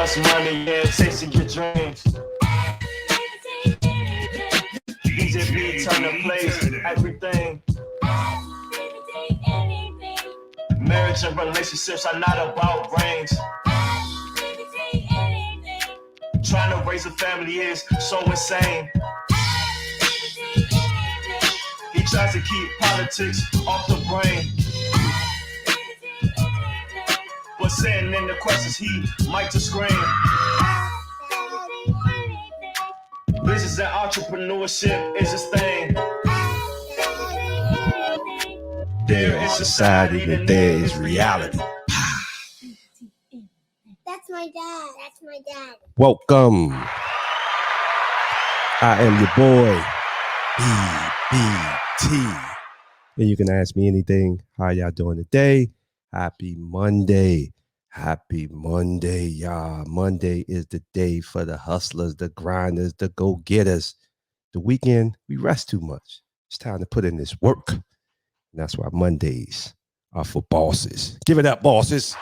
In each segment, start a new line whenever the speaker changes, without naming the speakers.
plus money, yeah, chasing your dreams. DJ B, turn the place, everything. Marriage and relationships are not about rings. Trying to raise a family is so insane. He tries to keep politics off the brain. But sitting in the questions, he might just scream. Business and entrepreneurship is his thing. There is society, then there is reality.
That's my dad. That's my dad.
Welcome. I am your boy, BBT. And you can ask me anything. How y'all doing today? Happy Monday. Happy Monday, y'all. Monday is the day for the hustlers, the grinders, the go-getters. The weekend, we rest too much. It's time to put in this work. And that's why Mondays are for bosses. Give it up, bosses.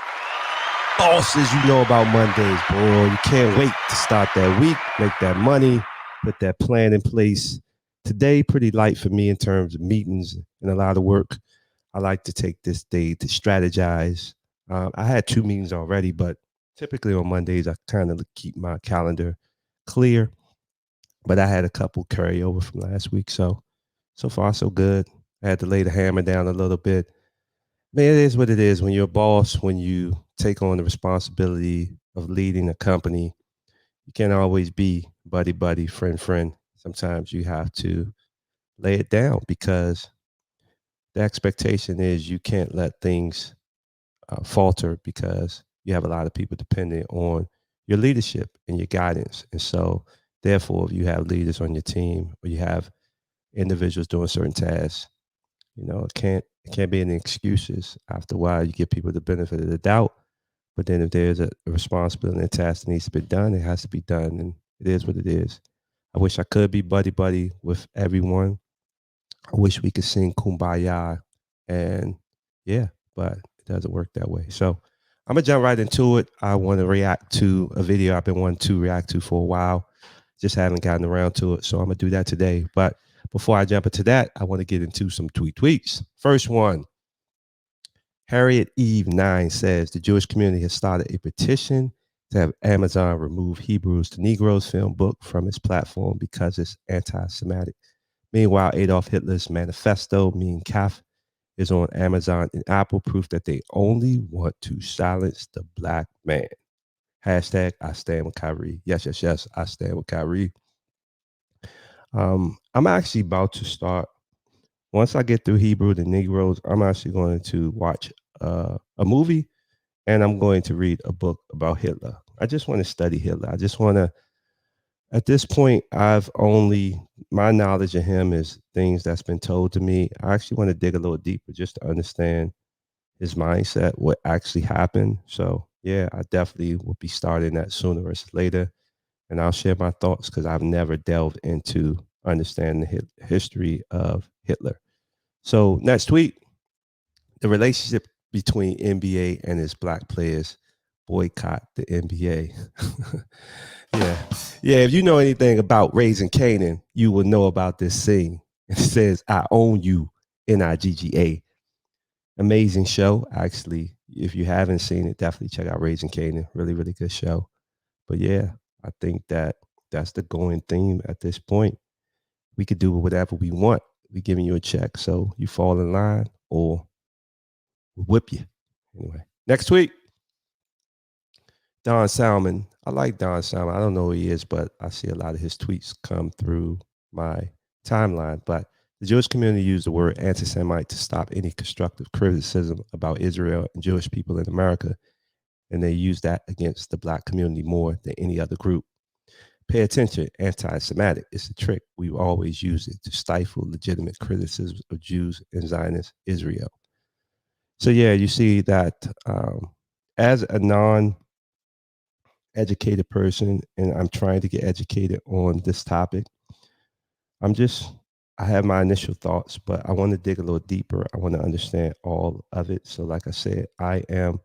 Bosses, you know about Mondays, bro. You can't wait to start that week, make that money, put that plan in place. Today, pretty light for me in terms of meetings and a lot of work. I like to take this day to strategize. I had 2 meetings already, but typically on Mondays, I kind of keep my calendar clear. But I had a couple carry over from last week. So far, so good. I had to lay the hammer down a little bit. Man, it is what it is. When you're a boss, when you take on the responsibility of leading a company, you can't always be buddy, friend. Sometimes you have to lay it down because the expectation is you can't let things falter because you have a lot of people dependent on your leadership and your guidance. And so, therefore, if you have leaders on your team or you have individuals doing certain tasks, it can't be any excuses. After a while, you give people the benefit of the doubt. But then if there's a responsibility and a task that needs to be done, it has to be done. And it is what it is. I wish I could be buddy with everyone. I wish we could sing Kumbaya. And yeah, but it doesn't work that way. So I'm going to jump right into it. I want to react to a video I've been wanting to react to for a while. Just haven't gotten around to it. So I'm going to do that today. But before I jump into that, I want to get into some tweets. First one, Harriet Eve 9 says the Jewish community has started a petition to have Amazon remove Hebrews to Negroes film book from its platform because it's anti-Semitic. Meanwhile, Adolf Hitler's manifesto, Mein Kampf, is on Amazon and Apple, proof that they only want to silence the black man. Hashtag I stand with Kyrie. Yes, I stand with Kyrie. I'm actually about to start. Once I get through Hebrew and Negroes, I'm actually going to watch a movie and I'm going to read a book about Hitler. I just want to study Hitler. I just want to, at this point, my knowledge of him is things that's been told to me. I actually want to dig a little deeper just to understand his mindset, what actually happened. So yeah, I definitely will be starting that sooner or later. And I'll share my thoughts because I've never delved into understanding the history of Hitler. So next tweet, the relationship between NBA and its black players boycott the NBA. Yeah. If you know anything about Raising Canaan, you will know about this scene. It says, I own you, NIGGA. Amazing show. Actually, if you haven't seen it, definitely check out Raising Canaan. Really, really good show. But yeah, I think that's the going theme at this point. We could do whatever we want. We're giving you a check, so you fall in line or we'll whip you. Anyway, next tweet. Don Salmon. I like Don Salmon. I don't know who he is, but I see a lot of his tweets come through my timeline. But the Jewish community used the word anti-Semite to stop any constructive criticism about Israel and Jewish people in America. And they use that against the black community more than any other group. Pay attention, anti-Semitic. It's a trick. We've always used it to stifle legitimate criticisms of Jews and Zionist Israel. So yeah, you see that as a non-educated person, and I'm trying to get educated on this topic, I have my initial thoughts, but I want to dig a little deeper. I want to understand all of it. So like I said, I am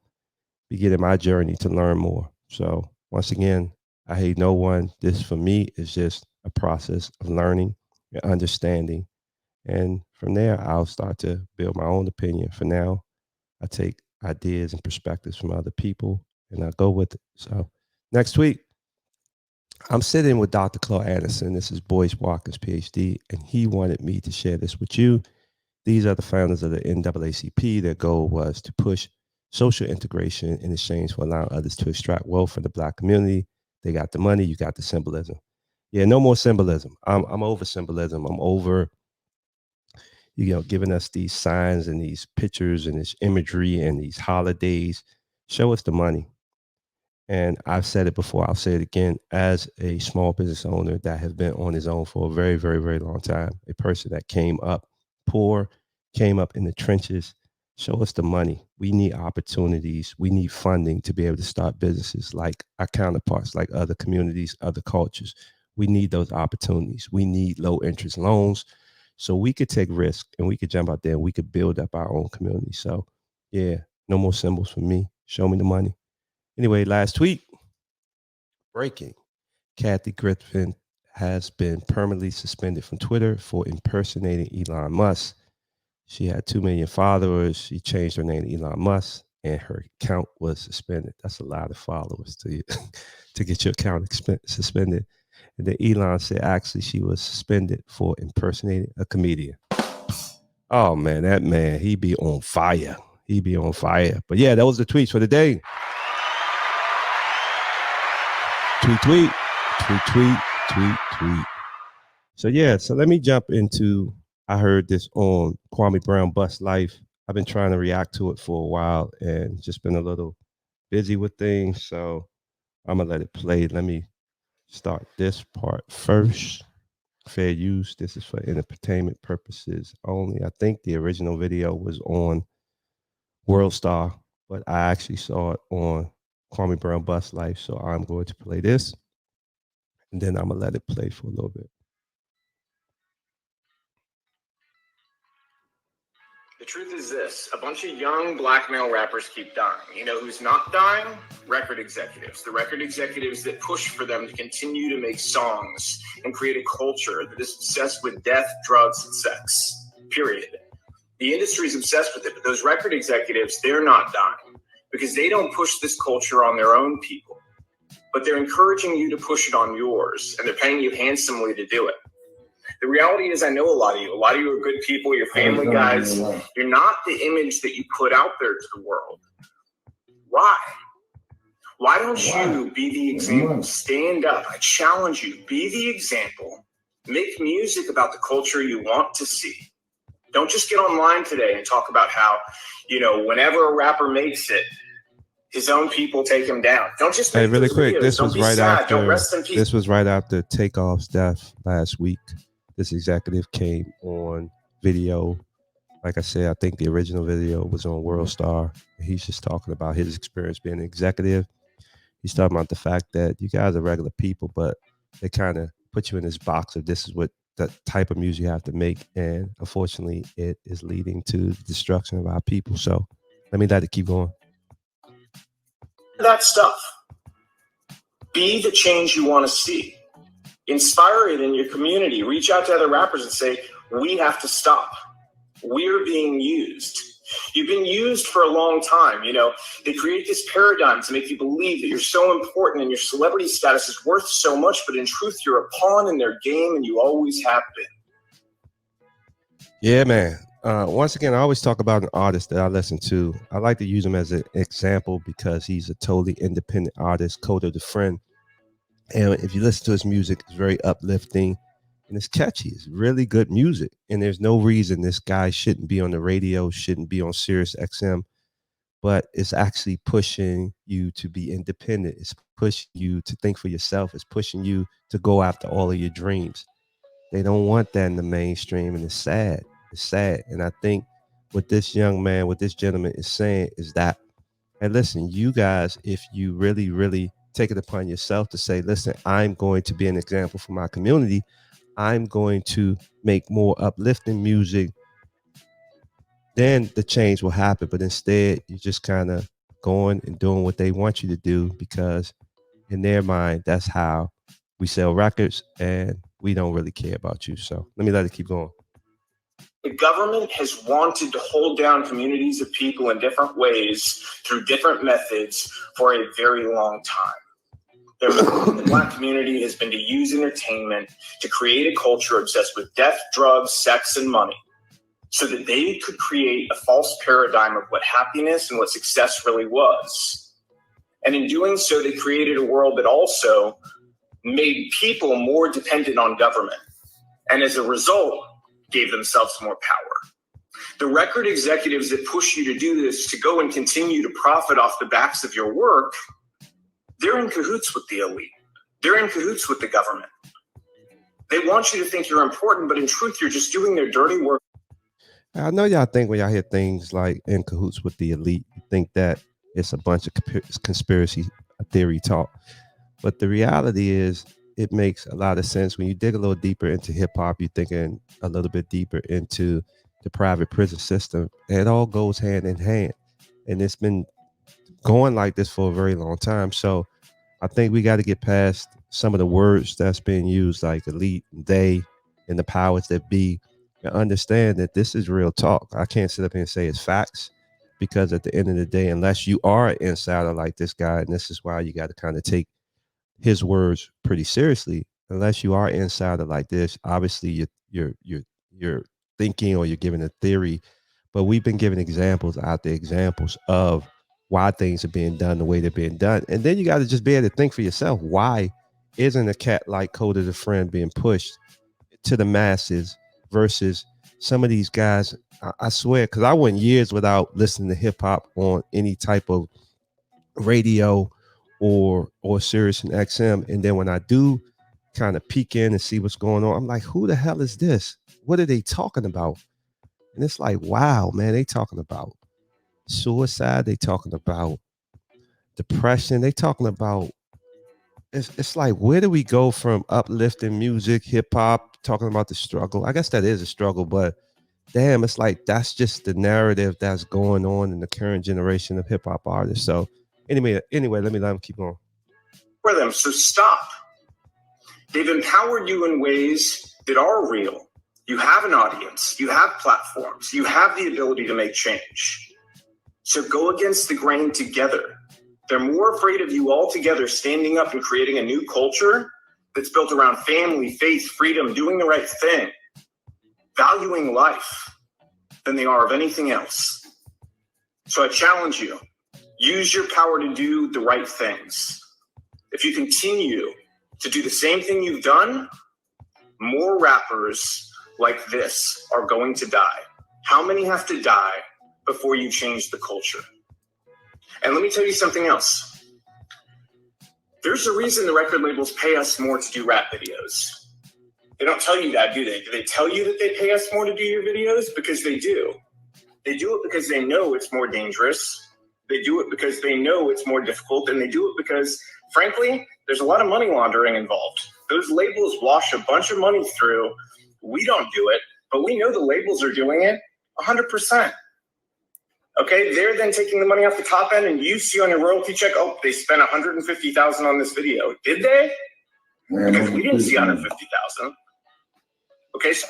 beginning my journey to learn more. So Once again, I hate no one. This for me is just a process of learning and understanding. And from there, I'll start to build my own opinion. For now, I take ideas and perspectives from other people and I go with it. So next week, I'm sitting with Dr. Claude Anderson. This is Boyce Walker's PhD, and he wanted me to share this with you. These are the founders of the NAACP. Their goal was to push social integration in exchange for allowing others to extract wealth from the Black community. They got the money, you got the symbolism. Yeah, no more symbolism. I'm over symbolism. I'm over, giving us these signs and these pictures and this imagery and these holidays. Show us the money. And I've said it before, I'll say it again, as a small business owner that has been on his own for a very, very, very long time, a person that came up poor, came up in the trenches, show us the money. We need opportunities. We need funding to be able to start businesses like our counterparts, like other communities, other cultures. We need those opportunities. We need low interest loans so we could take risk and we could jump out there and we could build up our own community. So yeah, no more symbols for me. Show me the money. Anyway, last tweet, breaking. Kathy Griffin has been permanently suspended from Twitter for impersonating Elon Musk. She had 2 million followers. She changed her name to Elon Musk, and her account was suspended. That's a lot of followers to get your account suspended. And then Elon said actually she was suspended for impersonating a comedian. Oh man, that man, he be on fire. He be on fire. But yeah, that was the tweets for the day. Tweet. So yeah, so let me jump into, I heard this on Kwame Brown Bust Life. I've been trying to react to it for a while and just been a little busy with things. So I'm gonna let it play. Let me start this part first. Fair use. This is for entertainment purposes only. I think the original video was on World Star, but I actually saw it on Kwame Brown Bust Life. So I'm going to play this. And then I'm gonna let it play for a little bit.
The truth is this: a bunch of young black male rappers keep dying. You know who's not dying? Record executives. The record executives that push for them to continue to make songs and create a culture that is obsessed with death, drugs, and sex. Period. The industry's obsessed with it, but those record executives, they're not dying because they don't push this culture on their own people. But they're encouraging you to push it on yours, and they're paying you handsomely to do it. The reality is, I know a lot of you. A lot of you are good people. You're family guys. You're not the image that you put out there to the world. Why? Why don't you be the example? Stand up. I challenge you. Be the example. Make music about the culture you want to see. Don't just get online today and talk about how, whenever a rapper makes it, his own people take him down. Don't just make
really quick.
videos.
This was right
sad.
after.
Don't rest in peace.
This was right after Takeoff's death last week. This executive came on video. Like I said, I think the original video was on World Star. He's just talking about his experience being an executive. He's talking about the fact that you guys are regular people, but they kind of put you in this box of this is what the type of music you have to make. And unfortunately, it is leading to the destruction of our people. So let me let it keep going.
That stuff. Be the change you want to see. Inspire it in your community. Reach out to other rappers and say, we have to stop. We're being used. You've been used for a long time. They create this paradigm to make you believe that you're so important and your celebrity status is worth so much, but in truth, you're a pawn in their game and you always have been.
Yeah, man. Once again, I always talk about an artist that I listen to. I like to use him as an example because he's a totally independent artist, Coda the Friend. And if you listen to his music, it's very uplifting and it's catchy. It's really good music. And there's no reason this guy shouldn't be on the radio, shouldn't be on Sirius XM, but it's actually pushing you to be independent. It's pushing you to think for yourself. It's pushing you to go after all of your dreams. They don't want that in the mainstream, and it's sad. It's sad. And I think what this young man, what this gentleman is saying is that, hey, listen, you guys, if you really, really take it upon yourself to say, listen, I'm going to be an example for my community. I'm going to make more uplifting music. Then the change will happen. But instead, you're just kind of going and doing what they want you to do because in their mind, that's how we sell records, and we don't really care about you. So let me let it keep going.
The government has wanted to hold down communities of people in different ways through different methods for a very long time. The Black community has been to use entertainment to create a culture obsessed with death, drugs, sex, and money, so that they could create a false paradigm of what happiness and what success really was. And in doing so, they created a world that also made people more dependent on government, and as a result, gave themselves more power. The record executives that push you to do this, to go and continue to profit off the backs of your work, they're in cahoots with the elite. They're in cahoots with the government. They want you to think you're important, but in truth, you're just doing their dirty work.
I know y'all think when y'all hear things like in cahoots with the elite, you think that it's a bunch of conspiracy theory talk. But the reality is, it makes a lot of sense. When you dig a little deeper into hip hop, you're thinking a little bit deeper into the private prison system. It all goes hand in hand. And it's been going like this for a very long time. So I think we got to get past some of the words that's being used, like elite, they, and the powers that be, and understand that this is real talk. I can't sit up here and say it's facts, because at the end of the day, unless you are an insider like this guy, and this is why you got to kind of take his words pretty seriously, unless you are an insider like this, obviously you're thinking, or you're giving a theory, but we've been giving examples of why things are being done the way they're being done. And then you got to just be able to think for yourself, why isn't a cat like Code the Friend being pushed to the masses versus some of these guys? I swear, because I went years without listening to hip hop on any type of radio or Sirius and XM, and then when I do kind of peek in and see what's going on, I'm like, who the hell is this? What are they talking about? And it's like, wow, man, they talking about suicide, they talking about depression, they talking about, it's like, where do we go from uplifting music, hip hop, talking about the struggle? I guess that is a struggle, but damn, it's like that's just the narrative that's going on in the current generation of hip hop artists. So anyway, let me keep going.
For them, so stop. They've empowered you in ways that are real. You have an audience, you have platforms, you have the ability to make change. So go against the grain together. They're more afraid of you all together standing up and creating a new culture that's built around family, faith, freedom, doing the right thing, valuing life, than they are of anything else. So I challenge you, use your power to do the right things. If you continue to do the same thing you've done, more rappers like this are going to die. How many have to die before you change the culture? And let me tell you something else. There's a reason the record labels pay us more to do rap videos. They don't tell you that, do they? Do they tell you that they pay us more to do your videos? Because they do. They do it because they know it's more dangerous. They do it because they know it's more difficult. And they do it because, frankly, there's a lot of money laundering involved. Those labels wash a bunch of money through. We don't do it, but we know the labels are doing it 100%. Okay, they're then taking the money off the top end, and you see on your royalty check, oh, they spent $150,000 on this video. Did they? Because we didn't see $150,000. Okay, so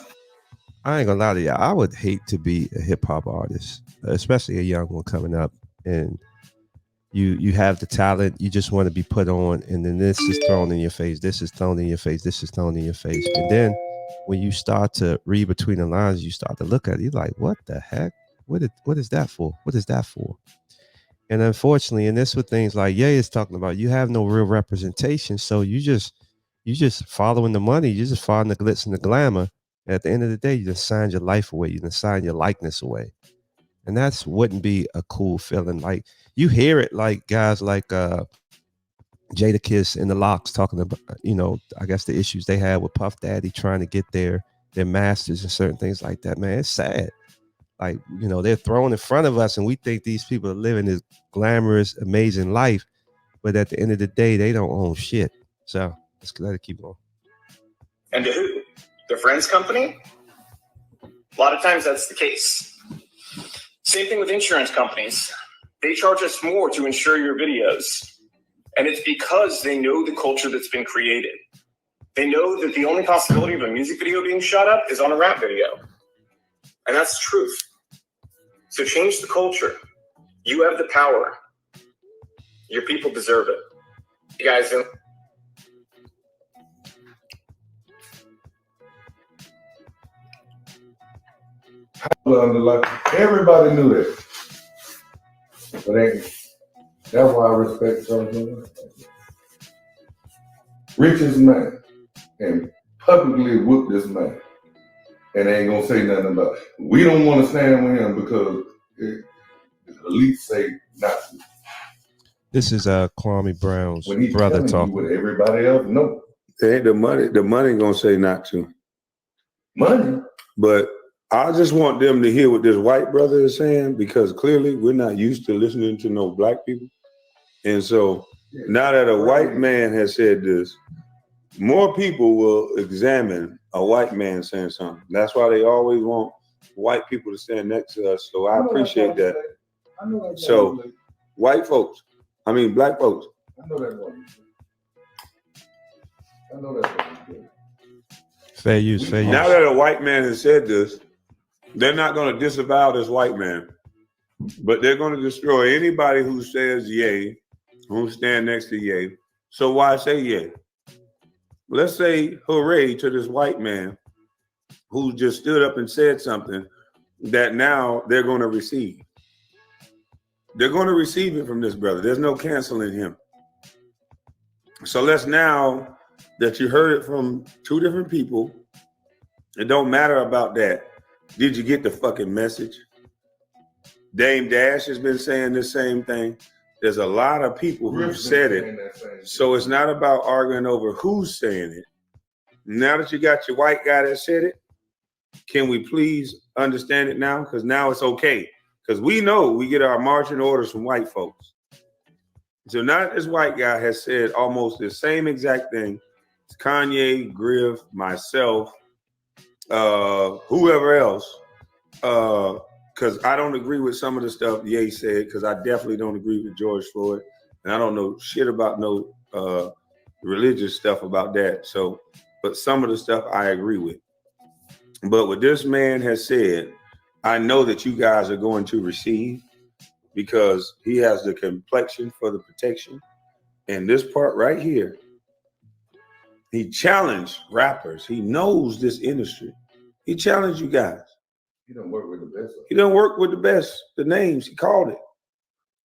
I ain't gonna lie to you, I would hate to be a hip hop artist, especially a young one coming up, and you have the talent, you just want to be put on, and then this is thrown in your face, this is thrown in your face, this is thrown in your face. And then when you start to read between the lines, you start to look at it, you're like, what the heck? What is that for? What is that for? And unfortunately, and this with things like Ye is talking about, you have no real representation. So you just following the money, you just following the glitz and the glamour. At the end of the day, you just signed your life away, you just signed your likeness away. And that's wouldn't be a cool feeling. Like you hear it like guys like Jadakiss and the Locks talking about, I guess the issues they had with Puff Daddy trying to get their masters and certain things like that. Man, it's sad. Like, they're thrown in front of us and we think these people are living this glamorous, amazing life. But at the end of the day, they don't own shit. So let's let it keep going.
And to who? Their friend's company? A lot of times that's the case. Same thing with insurance companies. They charge us more to insure your videos. And it's because they know the culture that's been created. They know that the only possibility of a music video being shot up is on a rap video. And that's the truth. So change the culture. You have the power. Your people deserve it. You guys know.
Everybody knew that. But that's why I respect something. Richest man and publicly whoop this man. And they ain't gonna say nothing about it. We don't want to stand with him because the elites say not to.
This is Kwame Brown's
when he's
brother
telling
talking.
you what everybody else know.
It ain't the money. The money gonna say not to.
Money.
But I just want them to hear what this white brother is saying, because clearly we're not used to listening to no black people. And so now that a white man has said this, more people will examine a white man saying something. That's why they always want white people to stand next to us. So I appreciate that. So white folks, black folks.
I know that one. I know that one.
Fair use, fair use.
Now that a white man has said this, they're not going to disavow this white man, but they're going to destroy anybody who says yay, who stand next to yay. So why say yay? Let's say hooray to this white man who just stood up and said something that now they're going to receive. They're going to receive it from this brother. There's no canceling him. So let's, now that you heard it from two different people, it don't matter about that. Did you get the fucking message? Dame Dash has been saying the same thing. There's a lot of people who've said it. So it's not about arguing over who's saying it. Now that you got your white guy that said it, can we please understand it now? Because now it's okay. Because we know we get our marching orders from white folks. So now that this white guy has said almost the same exact thing, Kanye, Griff, myself, whoever else, because I don't agree with some of the stuff Ye said, because I definitely don't agree with George Floyd, and I don't know shit about no religious stuff about that. So, but some of the stuff I agree with. But what this man has said, I know that you guys are going to receive, because he has the complexion for the protection. And this part right here, he challenged rappers. He knows this industry. He challenged you guys.
He don't work with the best.
He don't work with the best. The names, he called it.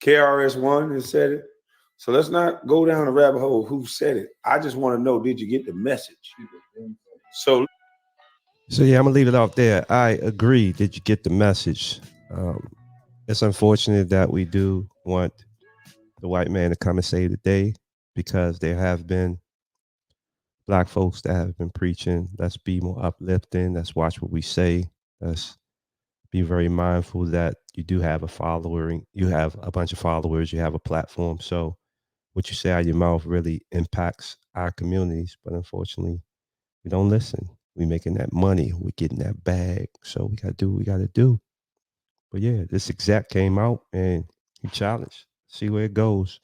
KRS-One has said it. So let's not go down the rabbit hole of who said it. I just want to know, did you get the message? So
yeah, I'm gonna leave it off there. I agree. Did you get the message? It's unfortunate that we do want the white man to come and save the day, because there have been Black folks that have been preaching, let's be more uplifting, let's watch what we say, let's be very mindful that you do have a following, you have a bunch of followers, you have a platform. So what you say out of your mouth really impacts our communities. But unfortunately, we don't listen. We making that money, we getting that bag. So we gotta do what we gotta do. But yeah, this exec came out and he challenged. See where it goes.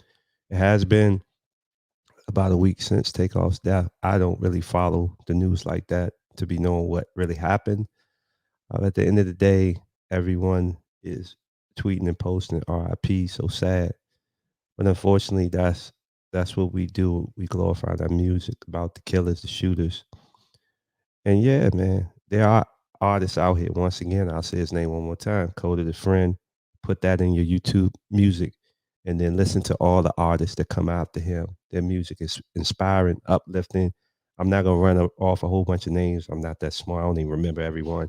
It has been about a week since Takeoff's death. I don't really follow the news like that to be knowing what really happened. At the end of the day, everyone is tweeting and posting RIP, so sad. But unfortunately, that's what we do. We glorify that music about the killers, the shooters. And yeah, man, there are artists out here. Once again, I'll say his name one more time. Coda the Friend. Put that in your YouTube music, and then listen to all the artists that come after him. Their music is inspiring, uplifting. I'm not going to run off a whole bunch of names. I'm not that smart. I don't even remember everyone.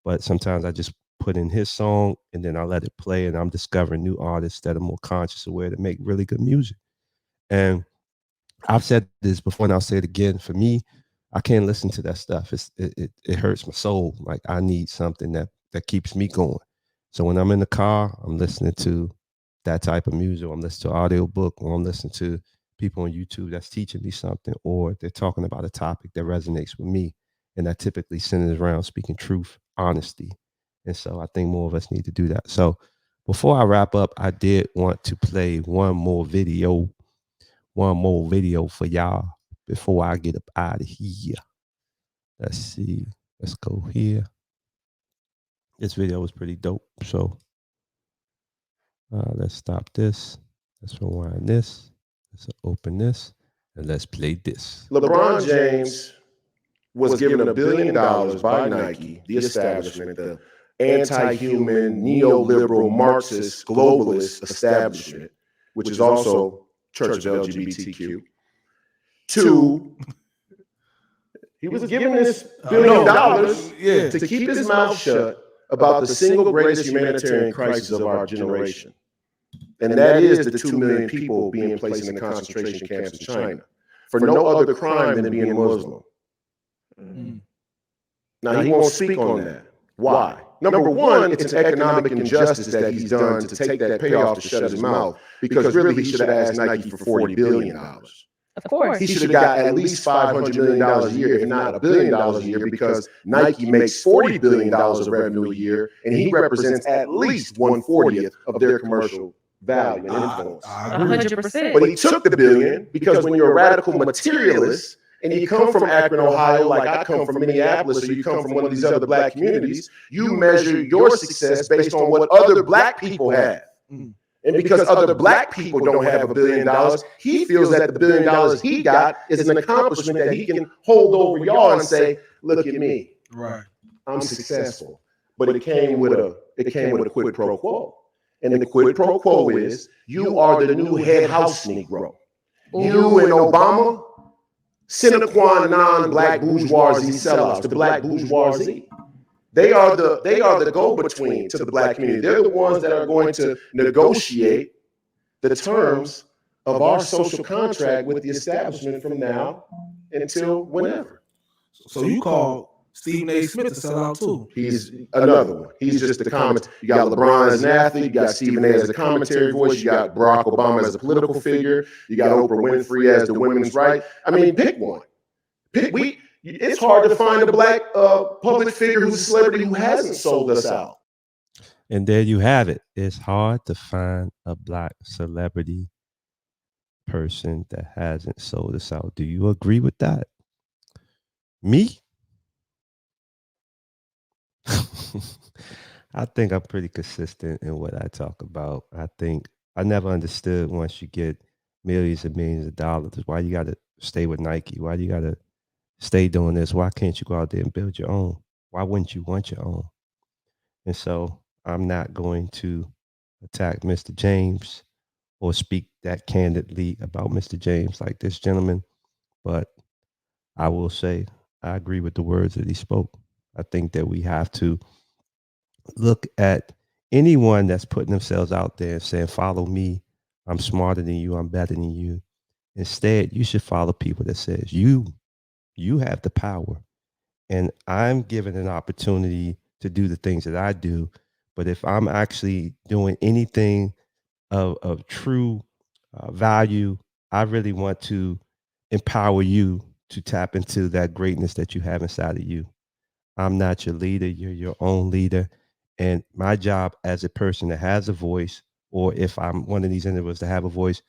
But sometimes I just put in his song, and then I let it play, and I'm discovering new artists that are more conscious aware to make really good music. And I've said this before, and I'll say it again. For me, I can't listen to that stuff. It hurts my soul. Like, I need something that keeps me going. So when I'm in the car, I'm listening to that type of music, or I'm listening to an audio book, or I'm listening to people on YouTube that's teaching me something, or they're talking about a topic that resonates with me. And I typically centers around speaking truth, honesty. And so I think more of us need to do that. So before I wrap up, I did want to play one more video one more video for y'all before I get up out of here. Let's see. Let's go here. This video was pretty dope. So let's stop this. Let's rewind this. Let's open this. And let's play this.
LeBron James was given $1 billion by Nike, the establishment, the anti-human, neoliberal, Marxist, globalist establishment, which is also Church of LGBTQ. He was given this $1 billion to keep his mouth shut about the single greatest humanitarian crisis of our generation. And that is the 2 million people being placed in the concentration camps in China for no other crime than being Muslim. Now, he won't speak on that. Why? Number one, it's an economic injustice that he's done to take that payoff to shut his mouth, because really he should have asked Nike for $40 billion.
Of course.
He should have got at least $500 million a year, if not $1 billion a year, because Nike makes $40 billion of revenue a year, and he represents at least 1/40 of their commercial value and influence.
100%.
But he took the $1 billion because when you're a radical materialist and you come from Akron, Ohio, like I come from Minneapolis, or you come from one of these other black communities, you measure your success based on what other black people have. And because other black people don't have $1 billion, he feels that the $1 billion he got is an accomplishment that he can hold over y'all and say, look at me.
Right.
I'm successful. But it came with a quid pro quo. And the quid pro quo is you are the new head house Negro. You and Obama, sine qua non black bourgeoisie sellouts, the black bourgeoisie. They are the go-between to the black community. They're the ones that are going to negotiate the terms of our social contract with the establishment from now until whenever.
So you call Stephen A. Smith to sell out too.
He's another one. He's just the comment. You got LeBron as an athlete. You got Stephen A. as a commentary voice. You got Barack Obama as a political figure. You got Oprah Winfrey as the women's right. I mean, pick one. It's hard to find a black public figure who's a celebrity who hasn't sold us out.
And there you have it. It's hard to find a black celebrity person that hasn't sold us out. Do you agree with that? Me? I think I'm pretty consistent in what I talk about. I think I never understood once you get millions and millions of dollars, why you got to stay with Nike? Why do you got to stay doing this? Why can't you go out there and build your own? Why wouldn't you want your own? And so I'm not going to attack Mr. James or speak that candidly about Mr. James like this gentleman, but I will say I agree with the words that he spoke. I think that we have to look at anyone that's putting themselves out there and saying, follow me, I'm smarter than you, I'm better than you. Instead, you should follow people that says you have the power, and I'm given an opportunity to do the things that I do. But if I'm actually doing anything of true value, I really want to empower you to tap into that greatness that you have inside of you. I'm not your leader. You're your own leader. And my job as a person that has a voice, or if I'm one of these individuals that have a voice,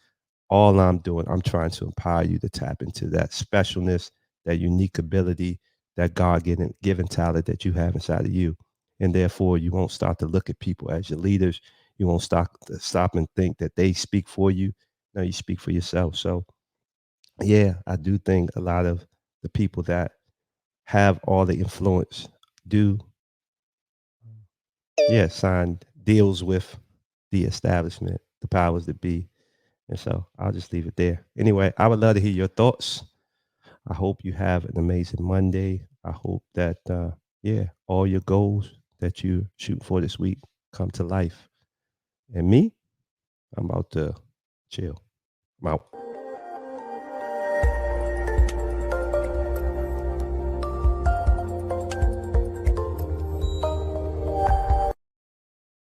all I'm doing, I'm trying to empower you to tap into that specialness, that unique ability, that God-given talent that you have inside of you. And therefore, you won't start to look at people as your leaders. You won't stop and think that they speak for you. No, you speak for yourself. So, yeah, I do think a lot of the people that have all the influence do, sign deals with the establishment, the powers that be. And so I'll just leave it there. Anyway, I would love to hear your thoughts. I hope you have an amazing Monday. I hope that, all your goals that you shoot for this week come to life. And me, I'm about to chill. I'm out.